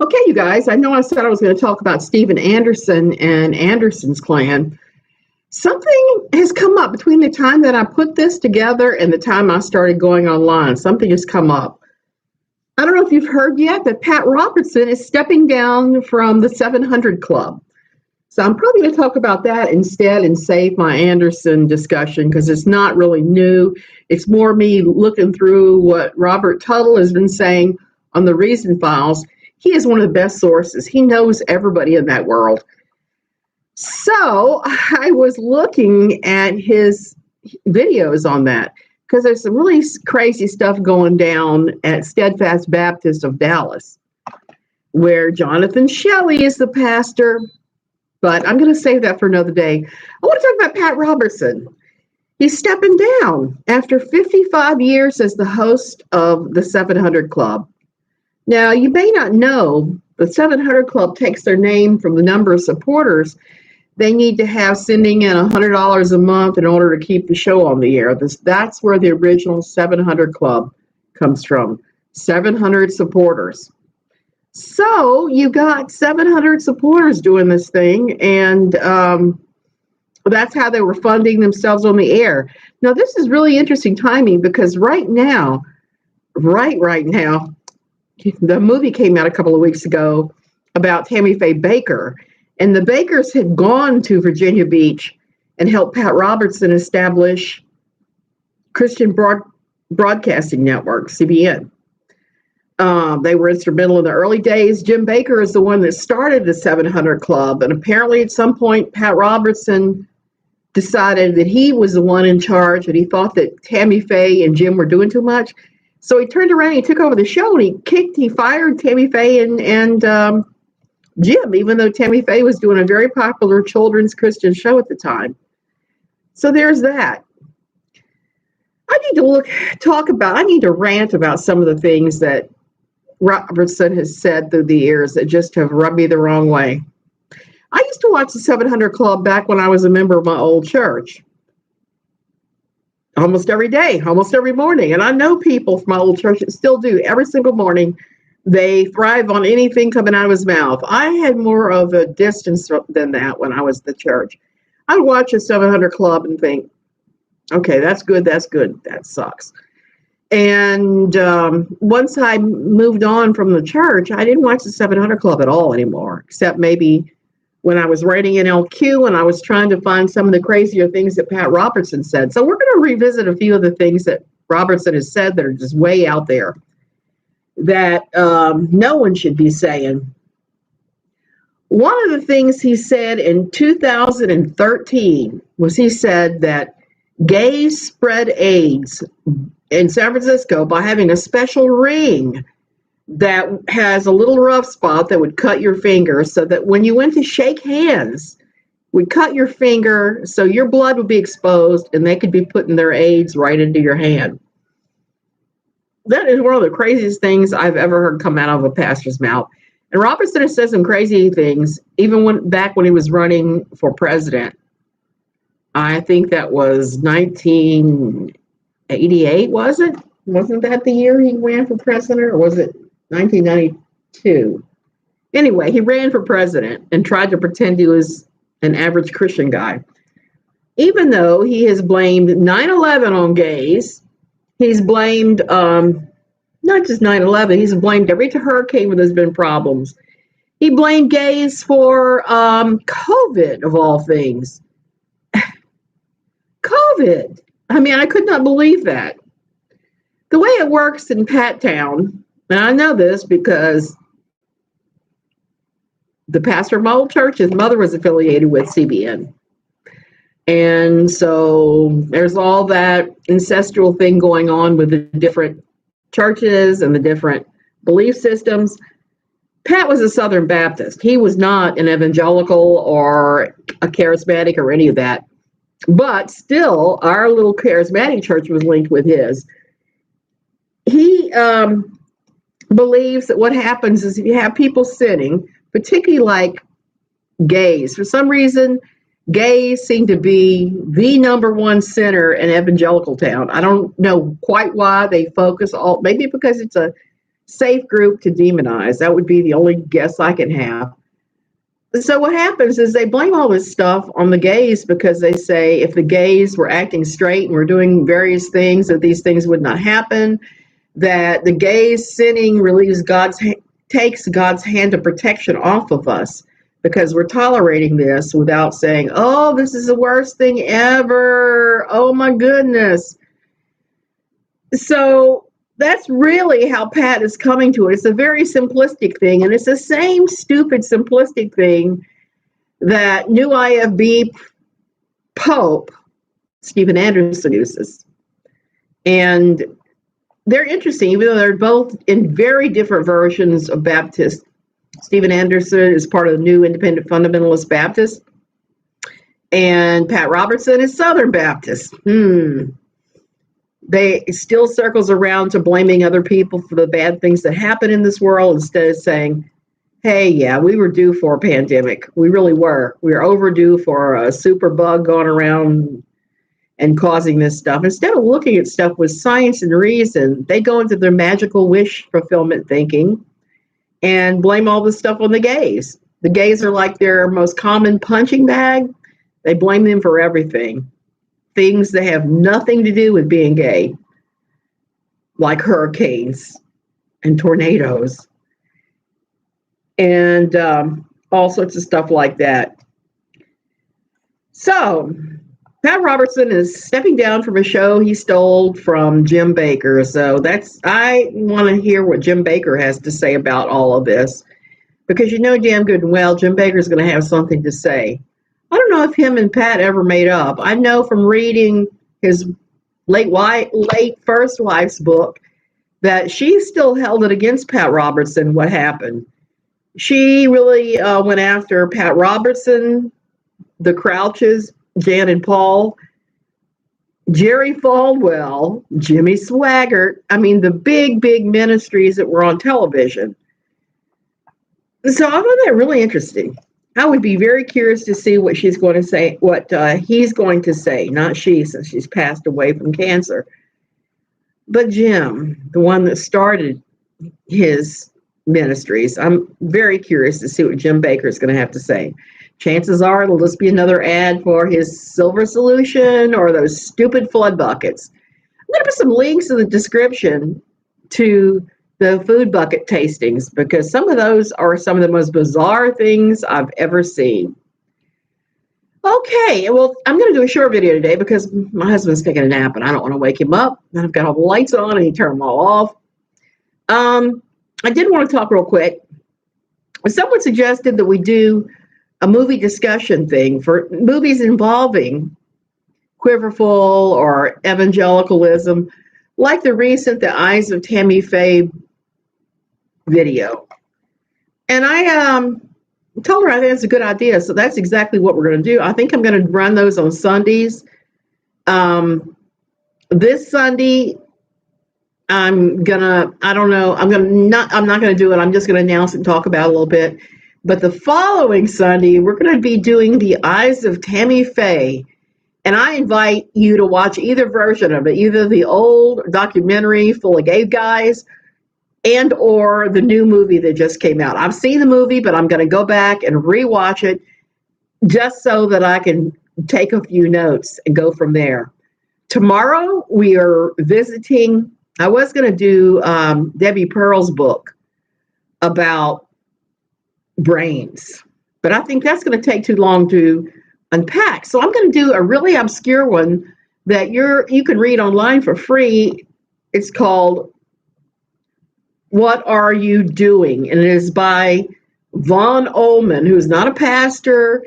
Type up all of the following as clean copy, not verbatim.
Okay, you guys, I know I said I was going to talk about Steven Anderson and Anderson's clan. Something has come up between the time that I put this together and the time I started going online. Something has come up. I don't know if you've heard yet that Pat Robertson is stepping down from the 700 Club. So I'm probably going to talk about that instead and save my Anderson discussion because it's not really new. It's more me looking through what Robert Tuttle has been saying on the Reason Files. He is one of the best sources. He knows everybody in that world. So I was looking at his videos on that because there's some really crazy stuff going down at Steadfast Baptist of Dallas, where Jonathan Shelley is the pastor. But I'm going to save that for another day. I want to talk about Pat Robertson. He's stepping down after 55 years as the host of the 700 Club. Now, you may not know, the 700 Club takes their name from the number of supporters they need to have sending in $100 a month in order to keep the show on the air. That's where the original 700 Club comes from, 700 supporters. So you got 700 supporters doing this thing, and that's how they were funding themselves on the air. Now, this is really interesting timing because right now, the movie came out a couple of weeks ago about Tammy Faye Bakker, and the Bakkers had gone to Virginia Beach and helped Pat Robertson establish Christian Broadcasting Network, CBN. They were instrumental in the early days. Jim Bakker is the one that started the 700 Club, and apparently at some point Pat Robertson decided that he was the one in charge, and he thought that Tammy Faye and Jim were doing too much. So he turned around, he took over the show, and he fired Tammy Faye and Jim, even though Tammy Faye was doing a very popular children's Christian show at the time. So there's that. I need to rant about some of the things that Robertson has said through the years that just have rubbed me the wrong way. I used to watch the 700 Club back when I was a member of my old church. Almost every day, almost every morning. And I know people from my old church that still do every single morning. They thrive on anything coming out of his mouth. I had more of a distance than that when I was at the church. I would watch a 700 Club and think, okay, that's good, that sucks. And once I moved on from the church, I didn't watch the 700 Club at all anymore, except maybe when I was writing in LQ and I was trying to find some of the crazier things that Pat Robertson said. So we're going to revisit a few of the things that Robertson has said that are just way out there that no one should be saying. One of the things he said in 2013 was he said that gays spread AIDS in San Francisco by having a special ring that has a little rough spot that would cut your finger so that when you went to shake hands, would cut your finger so your blood would be exposed and they could be putting their AIDS right into your hand. That is one of the craziest things I've ever heard come out of a pastor's mouth. And Robertson has said some crazy things, even back when he was running for president. I think that was 1988, was it? Wasn't that the year he ran for president, or was it 1992? Anyway, he ran for president and tried to pretend he was an average Christian guy. Even though he has blamed 9/11 on gays, he's blamed not just 9/11, he's blamed every hurricane where there's been problems. He blamed gays for COVID, of all things. COVID. I mean, I could not believe that. The way it works in Pat Town, and I know this because the pastor of my old church, his mother was affiliated with CBN. And so there's all that ancestral thing going on with the different churches and the different belief systems. Pat was a Southern Baptist. He was not an evangelical or a charismatic or any of that. But still, our little charismatic church was linked with his. He believes that what happens is if you have people sinning, particularly like gays, for some reason, gays seem to be the number one sinner in evangelical town. I don't know quite why they focus maybe because it's a safe group to demonize. That would be the only guess I can have. So what happens is they blame all this stuff on the gays because they say if the gays were acting straight and were doing various things, that these things would not happen, that the gays sinning takes God's hand of protection off of us because we're tolerating this without saying, oh, this is the worst thing ever. Oh my goodness. So that's really how Pat is coming to it. It's a very simplistic thing, and it's the same stupid simplistic thing that new IFB Pope Stephen Anderson uses. And they're interesting, even though they're both in very different versions of Baptist. Stephen Anderson is part of the New Independent Fundamentalist Baptist, and Pat Robertson is Southern Baptist. They still circles around to blaming other people for the bad things that happen in this world instead of saying, hey, yeah, we were due for a pandemic. We really were. We were overdue for a super bug going around and causing this stuff. Instead of looking at stuff with science and reason, they go into their magical wish fulfillment thinking and blame all this stuff on the gays. The gays are like their most common punching bag. They blame them for everything. Things that have nothing to do with being gay, like hurricanes and tornadoes and all sorts of stuff like that. So Pat Robertson is stepping down from a show he stole from Jim Bakker. So I want to hear what Jim Bakker has to say about all of this, because you know damn good and well Jim Bakker is going to have something to say. I don't know if him and Pat ever made up. I know from reading his late first wife's book that she still held it against Pat Robertson what happened. She really went after Pat Robertson, the Crouches, Jan and Paul, Jerry Falwell, Jimmy Swaggart. I mean, the big ministries that were on television. So I found that really interesting. I would be very curious to see what she's going to say, what he's going to say, not she, since she's passed away from cancer. But Jim, the one that started his ministries, I'm very curious to see what Jim Bakker is going to have to say. Chances are it'll just be another ad for his silver solution or those stupid flood buckets. I'm going to put some links in the description to the food bucket tastings, because some of those are some of the most bizarre things I've ever seen. Okay, well, I'm going to do a short video today because my husband's taking a nap and I don't want to wake him up. And I've got all the lights on and he turned them all off. I did want to talk real quick. Someone suggested that we do a movie discussion thing for movies involving quiverful or evangelicalism, like the recent The Eyes of Tammy Faye video. And I told her I think it's a good idea. So that's exactly what we're going to do. I think I'm going to run those on Sundays. This Sunday, I'm not going to do it. I'm just going to announce it and talk about it a little bit. But the following Sunday, we're going to be doing The Eyes of Tammy Faye. And I invite you to watch either version of it, either the old documentary full of gay guys and or the new movie that just came out. I've seen the movie, but I'm going to go back and rewatch it just so that I can take a few notes and go from there. Tomorrow, we are visiting, I was going to do Debbie Pearl's book about brains, but I think that's going to take too long to unpack. So I'm going to do a really obscure one that you can read online for free. It's called What Are You Doing? And it is by Vaughn Ohlman, who's not a pastor.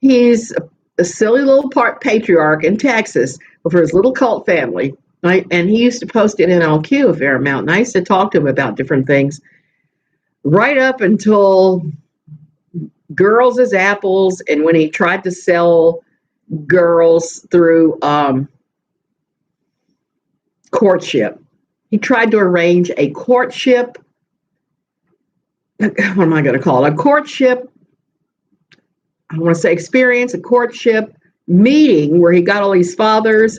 He's a silly little patriarch in Texas for his little cult family. And he used to post it in LQ a fair amount. And I used to talk to him about different things right up until girls as apples, and when he tried to sell girls through courtship. He tried to arrange a courtship, what am I going to call it? A courtship, I want to say experience, a courtship meeting where he got all these fathers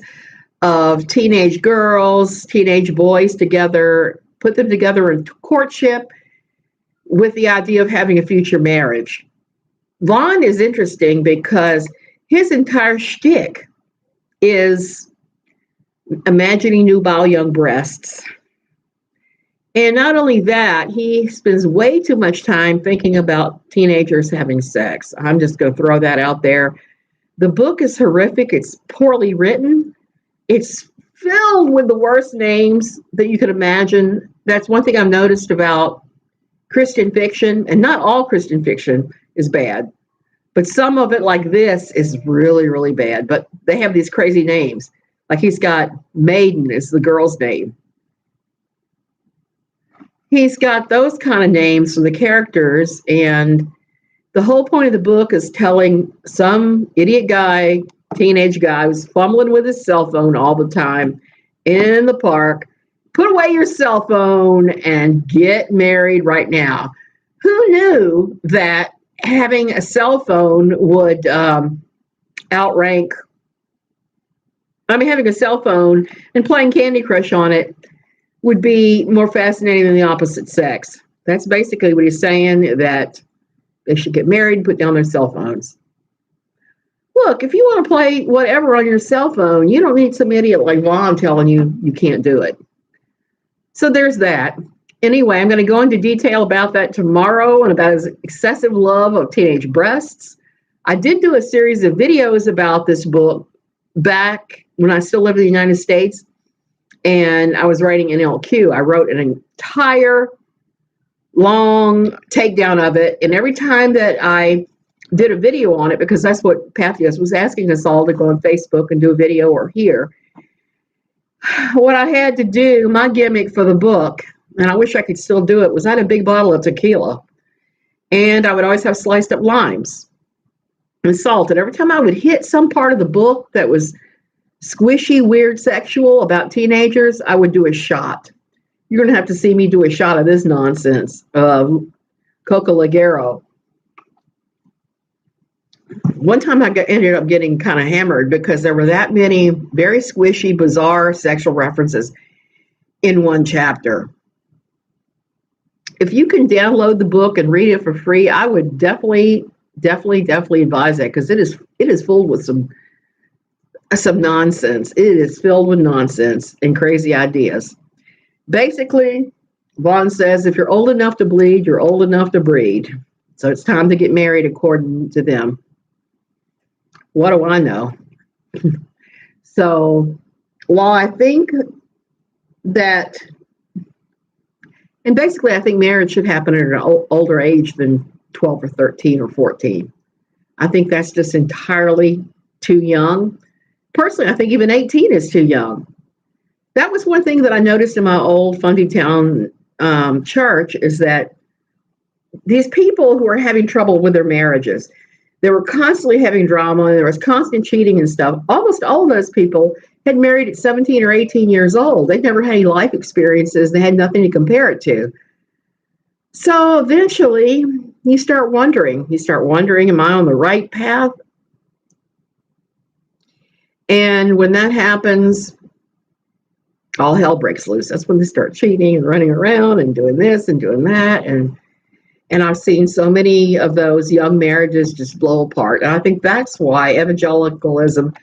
of teenage girls, teenage boys together put them together in courtship with the idea of having a future marriage. Vaughn is interesting because his entire shtick is imagining nubile young breasts. And not only that, he spends way too much time thinking about teenagers having sex. I'm just going to throw that out there. The book is horrific. It's poorly written. It's filled with the worst names that you could imagine. That's one thing I've noticed about Christian fiction, and not all Christian fiction is bad, but some of it, like this, is really, really bad. But they have these crazy names. Like he's got Maiden is the girl's name. He's got those kind of names for the characters, and the whole point of the book is telling some idiot guy, teenage guy, who's fumbling with his cell phone all the time in the park, put away your cell phone and get married right now. Who knew that having a cell phone would outrank, having a cell phone and playing Candy Crush on it would be more fascinating than the opposite sex. That's basically what he's saying, that they should get married and put down their cell phones. Look, if you want to play whatever on your cell phone, you don't need some idiot like Vaughn telling you you can't do it. So there's that. Anyway, I'm going to go into detail about that tomorrow and about his excessive love of teenage breasts. I did do a series of videos about this book back when I still lived in the United States, and I was writing NLQ. I wrote an entire long takedown of it, and every time that I did a video on it, because that's what Pathios was asking us all to go on Facebook and do a video or here, what I had to do, my gimmick for the book, and I wish I could still do it, was I had a big bottle of tequila, and I would always have sliced up limes and salt, and every time I would hit some part of the book that was squishy, weird, sexual about teenagers, I would do a shot. You're going to have to see me do a shot of this nonsense. Coca Ligero. One time I ended up getting kind of hammered because there were that many very squishy, bizarre sexual references in one chapter. If you can download the book and read it for free, I would definitely advise that, because it is full with some nonsense. It is filled with nonsense and crazy ideas. Basically, Vaughn says if you're old enough to bleed, you're old enough to breed. So it's time to get married according to them. What do I know? So while I think that, and basically I think marriage should happen at an older age than 12 or 13 or 14. I think that's just entirely too young. Personally, I think even 18 is too young. That was one thing that I noticed in my old Fundy Town church, is that these people who are having trouble with their marriages, they were constantly having drama, and there was constant cheating and stuff. Almost all of those people had married at 17 or 18 years old. They'd never had any life experiences. They had nothing to compare it to. So eventually you start wondering, am I on the right path? And when that happens, all hell breaks loose. That's when they start cheating and running around and doing this and doing that. And I've seen so many of those young marriages just blow apart. And I think that's why evangelicalism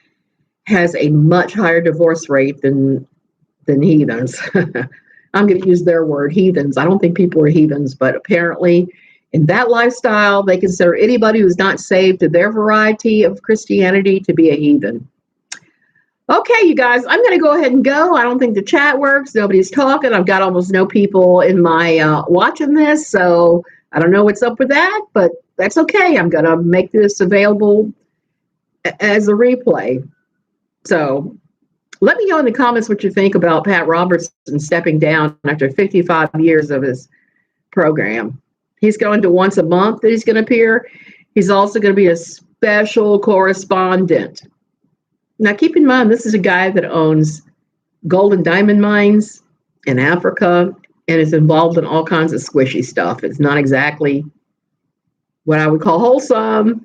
has a much higher divorce rate than heathens. I'm going to use their word, heathens. I don't think people are heathens, but apparently in that lifestyle, they consider anybody who's not saved to their variety of Christianity to be a heathen. Okay, you guys, I'm going to go ahead and go. I don't think the chat works. Nobody's talking. I've got almost no people in my watching this, so I don't know what's up with that, but that's okay. I'm going to make this available as a replay. So let me know in the comments what you think about Pat Robertson stepping down after 55 years of his program. He's going to once a month that he's going to appear. He's also going to be a special correspondent. Now, keep in mind, this is a guy that owns gold and diamond mines in Africa and is involved in all kinds of squishy stuff. It's not exactly what I would call wholesome.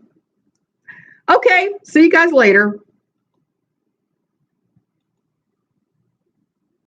Okay, see you guys later.